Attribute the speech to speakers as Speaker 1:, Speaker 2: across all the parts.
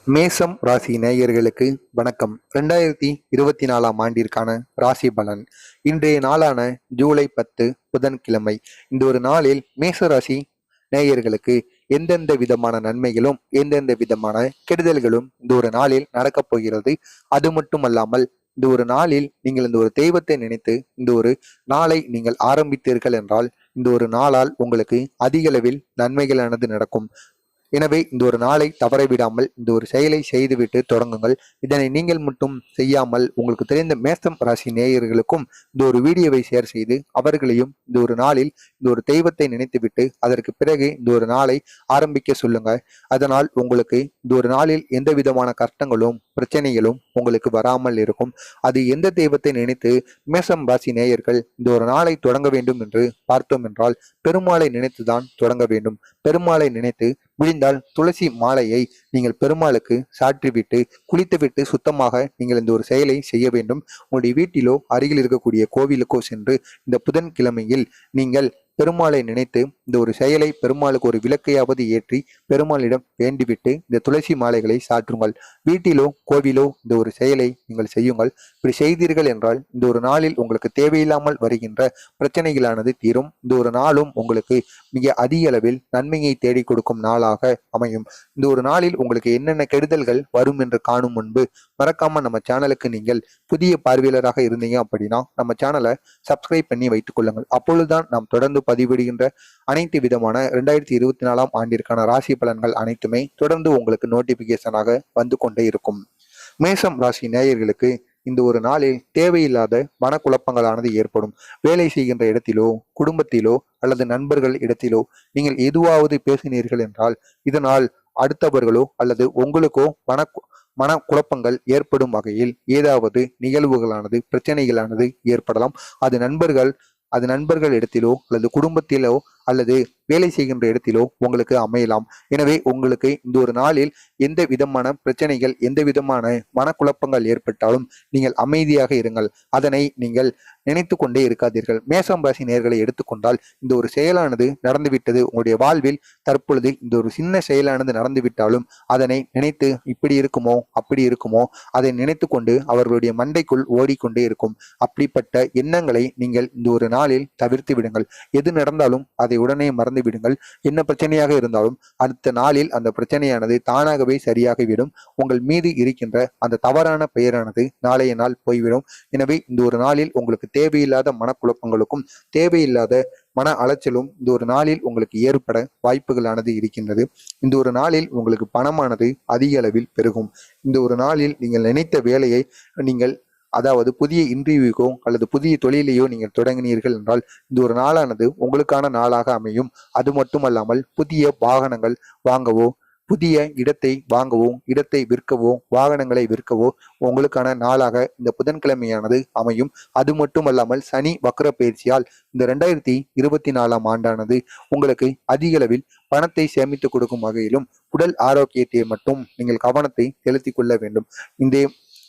Speaker 1: மேசம் ராசி நேயர்களுக்கு வணக்கம். 2024ஆம் ஆண்டிற்கான ராசி பலன். இன்றைய நாளான ஜூலை 10 புதன்கிழமை. இந்த ஒரு நாளில் மேச ராசி நேயர்களுக்கு எந்தெந்த விதமான நன்மைகளும் எந்தெந்த விதமான கெடுதல்களும் இந்த ஒரு நாளில் நடக்கப் போகிறது. அது மட்டுமல்லாமல் இந்த ஒரு நாளில் நீங்கள் இந்த ஒரு தெய்வத்தை நினைத்து இந்த ஒரு நாளை நீங்கள் ஆரம்பித்தீர்கள் என்றால் இந்த ஒரு நாளால் உங்களுக்கு அதிக அளவில் நன்மைகளானது நடக்கும். எனவே இந்த ஒரு நாளை தவறவிடாமல் இந்த ஒரு செயலை செய்துவிட்டு தொடங்குங்கள். இதனை நீங்கள் மட்டும் செய்யாமல் உங்களுக்கு தெரிந்த மேசம் ராசி நேயர்களுக்கும் இந்த ஒரு வீடியோவை ஷேர் செய்து அவர்களையும் இந்த ஒரு நாளில் இந்த ஒரு தெய்வத்தை நினைத்துவிட்டு அதற்கு பிறகு இந்த ஒரு நாளை ஆரம்பிக்க சொல்லுங்க. அதனால் உங்களுக்கு இந்த ஒரு நாளில் எந்த விதமான கஷ்டங்களும் பிரச்சனைகளும் உங்களுக்கு வராமல் இருக்கும். அது எந்த தெய்வத்தை நினைத்து மேசம் ராசி நேயர்கள் இந்த ஒரு நாளை தொடங்க வேண்டும் என்று பார்த்தோம் என்றால் பெருமாளை நினைத்துதான் தொடங்க வேண்டும். பெருமாளை நினைத்து முடிந்தால் துளசி மாலையை நீங்கள் பெருமாளுக்கு சாற்றிவிட்டு குளித்துவிட்டு சுத்தமாக நீங்கள் இந்த ஒரு செயலை செய்ய வேண்டும். உங்களுடைய வீட்டிலோ அருகில் இருக்கக்கூடிய கோவிலுக்கோ சென்று இந்த புதன்கிழமையில் நீங்கள் பெருமாளை நினைத்து இந்த ஒரு செயலை பெருமாளுக்கு ஒரு விளக்கையாவது ஏற்றி பெருமாளிடம் வேண்டிவிட்டு இந்த துளசி மாலைகளை சாற்றுங்கள். வீட்டிலோ கோவிலோ இந்த ஒரு செயலை நீங்கள் செய்யுங்கள். இப்படி செய்தீர்கள் என்றால் இந்த ஒரு நாளில் உங்களுக்கு தேவையில்லாமல் வருகின்ற பிரச்சனைகளானது தீரும். இந்த ஒரு நாளும் உங்களுக்கு மிக அதிக அளவில் நன்மையை தேடி கொடுக்கும் நாளாக அமையும். இந்த ஒரு நாளில் உங்களுக்கு என்னென்ன கெடுதல்கள் வரும் என்று காணும் முன்பு மறக்காம நம்ம சேனலுக்கு நீங்கள் புதிய பார்வையாளராக இருந்தீங்க அப்படின்னா நம்ம சேனலை சப்ஸ்கிரைப் பண்ணி வைத்துக் கொள்ளுங்கள். அப்பொழுதுதான் நாம் தொடர்ந்து பதிவிடுகின்ற அனைத்து விதமான 2024ஆம் ஆண்டிற்கான ராசி பலன்கள் அனைத்துமே தொடர்ந்து உங்களுக்கு நோட்டிபிகேஷனாக வந்து கொண்டே இருக்கும். மேசம் ராசி நேயர்களுக்கு இந்த ஒரு நாளில் தேவையில்லாத மனக்குழப்பங்களானது ஏற்படும். வேலை செய்கின்ற இடத்திலோ குடும்பத்திலோ அல்லது நண்பர்கள் இடத்திலோ நீங்கள் எதுவாவது பேசினீர்கள் என்றால் இதனால் அடுத்தவர்களோ அல்லது உங்களுக்கோ மனக்குழப்பங்கள் ஏற்படும் வகையில் ஏதாவது நிகழ்வுகளானது பிரச்சனைகளானது ஏற்படலாம். அது நண்பர்கள் இடத்திலோ அல்லது குடும்பத்திலோ அல்லது வேலை செய்கின்ற இடத்திலோ உங்களுக்கு அமையலாம். எனவே உங்களுக்கு இந்த ஒரு நாளில் எந்த விதமான பிரச்சனைகள் எந்த விதமான மனக்குழப்பங்கள் ஏற்பட்டாலும் நீங்கள் அமைதியாக இருங்கள். அதனை நீங்கள் நினைத்து கொண்டே இருக்காதீர்கள். மேசம் ராசி நேர்களை எடுத்துக்கொண்டால் இந்த ஒரு செயலானது நடந்துவிட்டது உங்களுடைய வாழ்வில். தற்பொழுது இந்த ஒரு சின்ன செயலானது நடந்துவிட்டாலும் அதனை நினைத்து இப்படி இருக்குமோ அப்படி இருக்குமோ அதை நினைத்து கொண்டு அவர்களுடைய மண்டைக்குள் ஓடிக்கொண்டே இருக்கும். அப்படிப்பட்ட எண்ணங்களை நீங்கள் இந்த ஒரு நாளில் தவிர்த்து விடுங்கள். எது நடந்தாலும் அதை உடனே மறந்து விடுங்கள். என்ன பிரச்சனையாக இருந்தாலும் அடுத்த நாளில் அந்த பிரச்சனையானது தானாகவே சரியாகிவிடும். உங்கள் மீது இருக்கின்ற அந்த தவறான பெயரானது நாளைய நாள் போய்விடும். எனவே இந்த ஒரு நாளில் உங்களுக்கு தேவையில்லாத மனக்குழப்பங்களுக்கும் தேவையில்லாத மன அலைச்சலும் இந்த ஒரு நாளில் உங்களுக்கு ஏற்பட வாய்ப்புகளானது இருக்கின்றது. இந்த ஒரு நாளில் உங்களுக்கு பணமானது அதிக அளவில் பெருகும். இந்த ஒரு நாளில் நீங்கள் நினைத்த வேலையை நீங்கள் அதாவது புதிய இன்டர்வியூக்கோ அல்லது புதிய தொழிலையோ நீங்கள் தொடங்கினீர்கள் என்றால் இந்த ஒரு நாளானது உங்களுக்கான நாளாக அமையும். அது மட்டுமல்லாமல் புதிய வாகனங்கள் வாங்கவோ புதிய இடத்தை வாங்கவோ இடத்தை விற்கவோ வாகனங்களை விற்கவோ உங்களுக்கான நாளாக இந்த புதன்கிழமையானது அமையும். அது மட்டுமல்லாமல் சனி வக்ர பயிற்சியால் இந்த 2024ஆம் ஆண்டானது உங்களுக்கு அதிக அளவில் பணத்தை சேமித்து கொடுக்கும் வகையிலும் உடல் ஆரோக்கியத்தை மட்டும் நீங்கள் கவனத்தை செலுத்திக் கொள்ள வேண்டும்.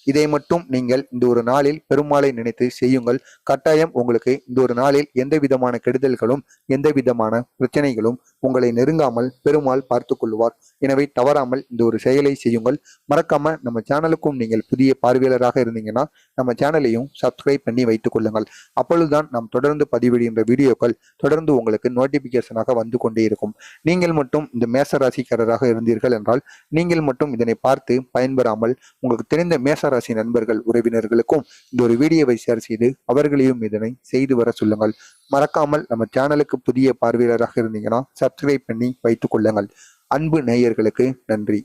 Speaker 1: இதை மட்டும் நீங்கள் இந்த ஒரு நாளில் பெருமாளை நினைத்து செய்யுங்கள். கட்டாயம் உங்களுக்கு இந்த ஒரு நாளில் எந்த விதமான கெடுதல்களும் எந்த விதமான பிரச்சனைகளும் உங்களை நெருங்காமல் பெருமாள் பார்த்து கொள்வார். எனவே தவறாமல் இந்த ஒரு செயலை செய்யுங்கள். மறக்காம நம்ம சேனலுக்கும் நீங்கள் புதிய பார்வையாளராக இருந்தீங்கன்னா நம்ம சேனலையும் சப்ஸ்கிரைப் பண்ணி வைத்துக் கொள்ளுங்கள். அப்பொழுதுதான் நாம் தொடர்ந்து பதிவிடுகின்ற வீடியோக்கள் தொடர்ந்து உங்களுக்கு நோட்டிபிகேஷனாக வந்து கொண்டே இருக்கும். நீங்கள் மட்டும் இந்த மேச ராசிக்காரராக இருந்தீர்கள் என்றால் நீங்கள் மட்டும் இதனை பார்த்து பயன்பெறாமல் உங்களுக்கு தெரிந்த மேச ராசி நண்பர்கள் உறவினர்களுக்கும் இந்த ஒரு வீடியோவை ஷேர் செய்து அவர்களையும் இதனை செய்து வர சொல்லுங்கள். மறக்காமல் நம்ம சேனலுக்கு புதிய பார்வையாளராக இருந்தீங்கன்னா சப்ஸ்கிரைப் பண்ணி வைத்துக் கொள்ளுங்கள். அன்பு நேயர்களுக்கு நன்றி.